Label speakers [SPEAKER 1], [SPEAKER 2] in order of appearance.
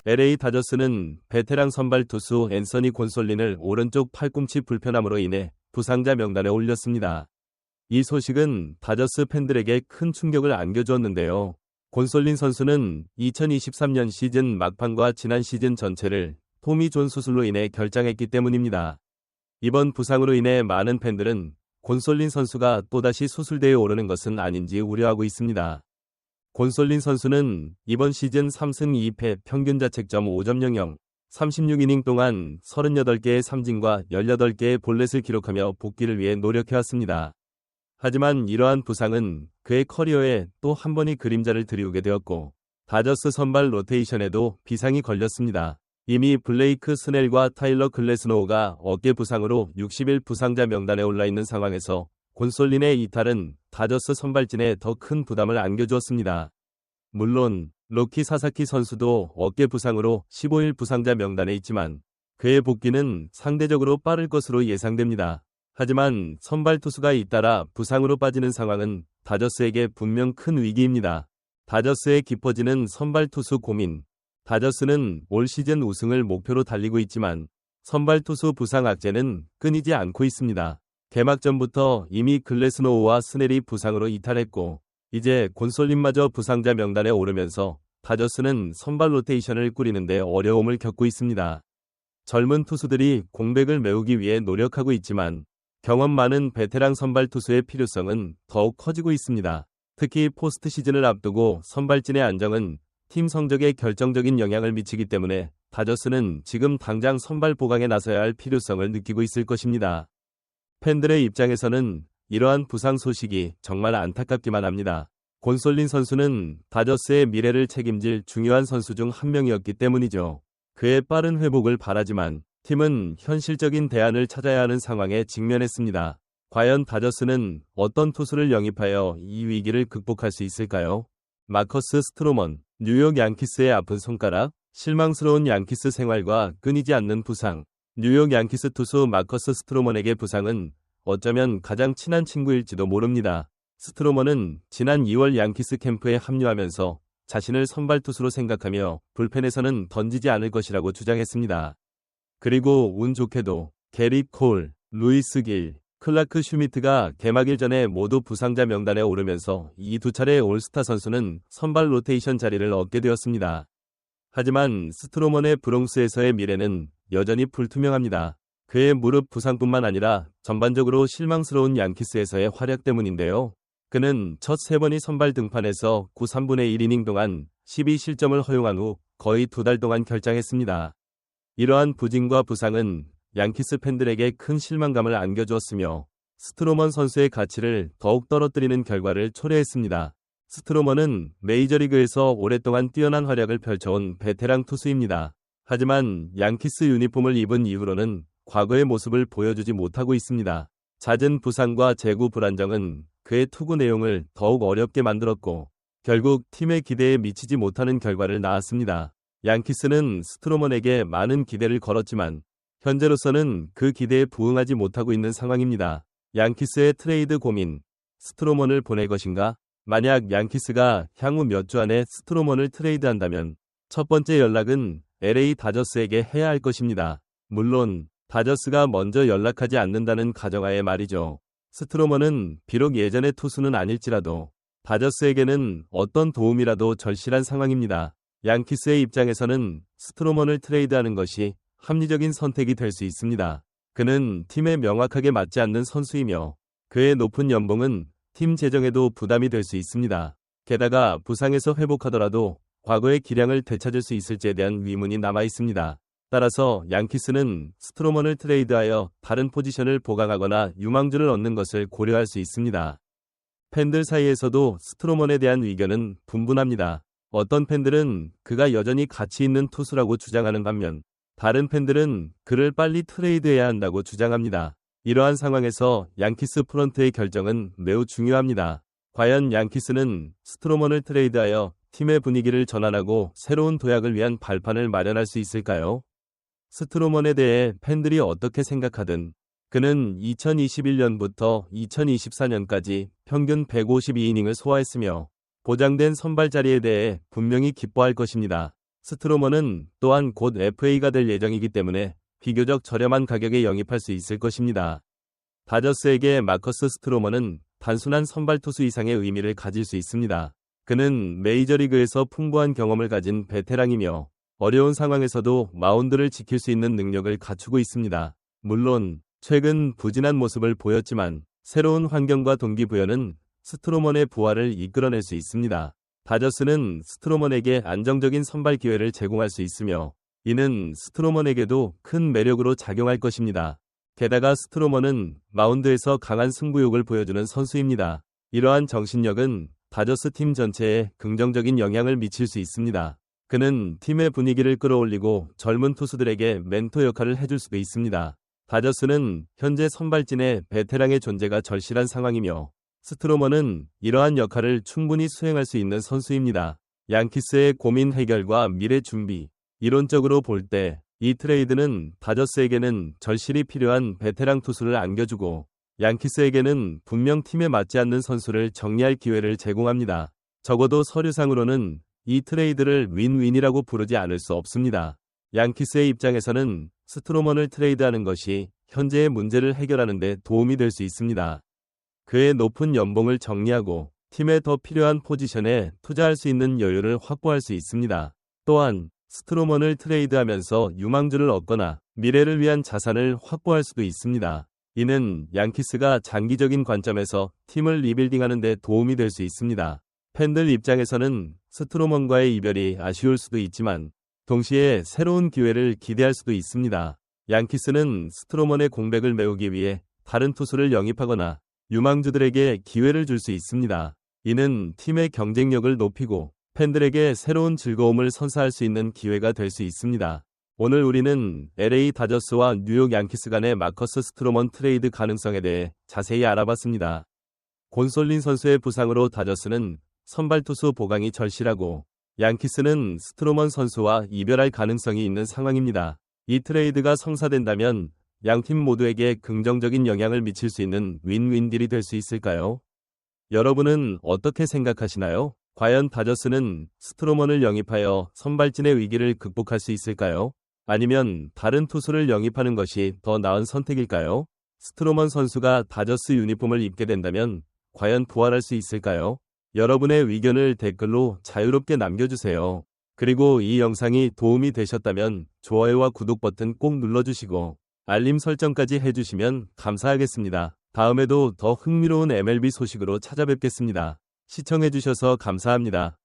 [SPEAKER 1] LA 다저스는 베테랑 선발 투수 앤서니 곤솔린을 오른쪽 팔꿈치 불편함으로 인해 부상자 명단에 올렸습니다. 이 소식은 다저스 팬들에게 큰 충격을 안겨주었는데요. 곤솔린 선수는 2023년 시즌 막판과 지난 시즌 전체를 토미 존 수술로 인해 결장했기 때문입니다. 이번 부상으로 인해 많은 팬들은 곤솔린 선수가 또다시 수술대에 오르는 것은 아닌지 우려하고 있습니다. 곤솔린 선수는 이번 시즌 3승 2패 평균 자책점 5.00, 36이닝 동안 38개의 삼진과 18개의 볼넷을 기록하며 복귀를 위해 노력해왔습니다. 하지만 이러한 부상은 그의 커리어에 또 한 번의 그림자를 드리우게 되었고 다저스 선발 로테이션에도 비상이 걸렸습니다. 이미 블레이크 스넬과 타일러 글래스노우가 어깨 부상으로 60일 부상자 명단에 올라있는 상황에서 곤솔린의 이탈은 다저스 선발진에 더 큰 부담을 안겨주었습니다. 물론 로키 사사키 선수도 어깨 부상으로 15일 부상자 명단에 있지만 그의 복귀는 상대적으로 빠를 것으로 예상됩니다. 하지만 선발 투수가 잇따라 부상으로 빠지는 상황은 다저스에게 분명 큰 위기입니다. 다저스의 깊어지는 선발 투수 고민. 다저스는 올 시즌 우승을 목표로 달리고 있지만 선발 투수 부상 악재는 끊이지 않고 있습니다. 개막 전부터 이미 글래스노우와 스넬이 부상으로 이탈했고 이제 곤솔린마저 부상자 명단에 오르면서 다저스는 선발 로테이션을 꾸리는데 어려움을 겪고 있습니다. 젊은 투수들이 공백을 메우기 위해 노력하고 있지만 경험 많은 베테랑 선발 투수의 필요성은 더욱 커지고 있습니다. 특히 포스트 시즌을 앞두고 선발진의 안정은 팀 성적에 결정적인 영향을 미치기 때문에 다저스는 지금 당장 선발 보강에 나서야 할 필요성을 느끼고 있을 것입니다. 팬들의 입장에서는 이러한 부상 소식이 정말 안타깝기만 합니다. 곤솔린 선수는 다저스의 미래를 책임질 중요한 선수 중 한 명이었기 때문이죠. 그의 빠른 회복을 바라지만 팀은 현실적인 대안을 찾아야 하는 상황에 직면했습니다. 과연 다저스는 어떤 투수를 영입하여 이 위기를 극복할 수 있을까요? 마커스 스트로먼, 뉴욕 양키스의 아픈 손가락, 실망스러운 양키스 생활과 끊이지 않는 부상. 뉴욕 양키스 투수 마커스 스트로먼에게 부상은 어쩌면 가장 친한 친구일지도 모릅니다. 스트로먼은 지난 2월 양키스 캠프에 합류하면서 자신을 선발 투수로 생각하며 불펜에서는 던지지 않을 것이라고 주장했습니다. 그리고 운 좋게도 게리 콜, 루이스 길, 클라크 슈미트가 개막일 전에 모두 부상자 명단에 오르면서 이 두 차례 올스타 선수는 선발 로테이션 자리를 얻게 되었습니다. 하지만 스트로먼의 브롱스에서의 미래는 여전히 불투명합니다. 그의 무릎 부상뿐만 아니라 전반적으로 실망스러운 양키스에서의 활약 때문인데요. 그는 첫 3번의 선발 등판에서 9 3분의 1이닝 동안 12실점을 허용한 후 거의 2달 동안 결장했습니다. 이러한 부진과 부상은 양키스 팬들에게 큰 실망감을 안겨주었으며 스트로먼 선수의 가치를 더욱 떨어뜨리는 결과를 초래했습니다. 스트로먼은 메이저리그에서 오랫동안 뛰어난 활약을 펼쳐온 베테랑 투수입니다. 하지만 양키스 유니폼을 입은 이후로는 과거의 모습을 보여주지 못하고 있습니다. 잦은 부상과 재구 불안정은 그의 투구 내용을 더욱 어렵게 만들었고 결국 팀의 기대에 미치지 못하는 결과를 낳았습니다. 양키스는 스트로먼에게 많은 기대를 걸었지만 현재로서는 그 기대에 부응하지 못하고 있는 상황입니다. 양키스의 트레이드 고민. 스트로먼을 보낼 것인가? 만약 양키스가 향후 몇 주 안에 스트로먼을 트레이드한다면 첫 번째 연락은 LA 다저스에게 해야 할 것입니다. 물론 다저스가 먼저 연락하지 않는다는 가정하에 말이죠. 스트로먼은 비록 예전의 투수는 아닐지라도 다저스에게는 어떤 도움이라도 절실한 상황입니다. 양키스의 입장에서는 스트로먼을 트레이드하는 것이 합리적인 선택이 될 수 있습니다. 그는 팀에 명확하게 맞지 않는 선수이며 그의 높은 연봉은 팀 재정에도 부담이 될 수 있습니다. 게다가 부상에서 회복하더라도 과거의 기량을 되찾을 수 있을지에 대한 의문이 남아 있습니다. 따라서 양키스는 스트로먼을 트레이드하여 다른 포지션을 보강하거나 유망주를 얻는 것을 고려할 수 있습니다. 팬들 사이에서도 스트로먼에 대한 의견은 분분합니다. 어떤 팬들은 그가 여전히 가치 있는 투수라고 주장하는 반면 다른 팬들은 그를 빨리 트레이드해야 한다고 주장합니다. 이러한 상황에서 양키스 프런트의 결정은 매우 중요합니다. 과연 양키스는 스트로먼을 트레이드하여 팀의 분위기를 전환하고 새로운 도약을 위한 발판을 마련할 수 있을까요? 스트로먼에 대해 팬들이 어떻게 생각하든 그는 2021년부터 2024년까지 평균 152이닝을 소화했으며 보장된 선발 자리에 대해 분명히 기뻐할 것입니다. 스트로먼은 또한 곧 FA가 될 예정이기 때문에 비교적 저렴한 가격에 영입할 수 있을 것입니다. 다저스에게 마커스 스트로먼은 단순한 선발 투수 이상의 의미를 가질 수 있습니다. 그는 메이저리그에서 풍부한 경험을 가진 베테랑이며 어려운 상황에서도 마운드를 지킬 수 있는 능력을 갖추고 있습니다. 물론 최근 부진한 모습을 보였지만 새로운 환경과 동기부여는 스트로먼의 부활을 이끌어낼 수 있습니다. 다저스는 스트로먼에게 안정적인 선발 기회를 제공할 수 있으며 이는 스트로먼에게도 큰 매력으로 작용할 것입니다. 게다가 스트로먼은 마운드에서 강한 승부욕을 보여주는 선수입니다. 이러한 정신력은 다저스 팀 전체에 긍정적인 영향을 미칠 수 있습니다. 그는 팀의 분위기를 끌어올리고 젊은 투수들에게 멘토 역할을 해줄 수도 있습니다. 다저스는 현재 선발진의 베테랑의 존재가 절실한 상황이며 스트로먼은 이러한 역할을 충분히 수행할 수 있는 선수입니다. 양키스의 고민 해결과 미래 준비. 이론적으로 볼 때 이 트레이드는 다저스에게는 절실히 필요한 베테랑 투수를 안겨주고 양키스에게는 분명 팀에 맞지 않는 선수를 정리할 기회를 제공합니다. 적어도 서류상으로는 이 트레이드를 윈윈이라고 부르지 않을 수 없습니다. 양키스의 입장에서는 스트로먼을 트레이드하는 것이 현재의 문제를 해결하는 데 도움이 될 수 있습니다. 그의 높은 연봉을 정리하고 팀에 더 필요한 포지션에 투자할 수 있는 여유를 확보할 수 있습니다. 또한 스트로먼을 트레이드하면서 유망주를 얻거나 미래를 위한 자산을 확보할 수도 있습니다. 이는 양키스가 장기적인 관점에서 팀을 리빌딩하는 데 도움이 될 수 있습니다. 팬들 입장에서는 스트로먼과의 이별이 아쉬울 수도 있지만 동시에 새로운 기회를 기대할 수도 있습니다. 양키스는 스트로먼의 공백을 메우기 위해 다른 투수를 영입하거나 유망주들에게 기회를 줄 수 있습니다. 이는 팀의 경쟁력을 높이고 팬들에게 새로운 즐거움을 선사할 수 있는 기회가 될 수 있습니다. 오늘 우리는 LA 다저스와 뉴욕 양키스 간의 마커스 스트로먼 트레이드 가능성에 대해 자세히 알아봤습니다. 곤솔린 선수의 부상으로 다저스는 선발 투수 보강이 절실하고 양키스는 스트로먼 선수와 이별할 가능성이 있는 상황입니다. 이 트레이드가 성사된다면 양팀 모두에게 긍정적인 영향을 미칠 수 있는 윈윈 딜이 될 수 있을까요? 여러분은 어떻게 생각하시나요? 과연 다저스는 스트로먼을 영입하여 선발진의 위기를 극복할 수 있을까요? 아니면 다른 투수를 영입하는 것이 더 나은 선택일까요? 스트로먼 선수가 다저스 유니폼을 입게 된다면 과연 부활할 수 있을까요? 여러분의 의견을 댓글로 자유롭게 남겨주세요. 그리고 이 영상이 도움이 되셨다면 좋아요와 구독 버튼 꼭 눌러주시고 알림 설정까지 해주시면 감사하겠습니다. 다음에도 더 흥미로운 MLB 소식으로 찾아뵙겠습니다. 시청해주셔서 감사합니다.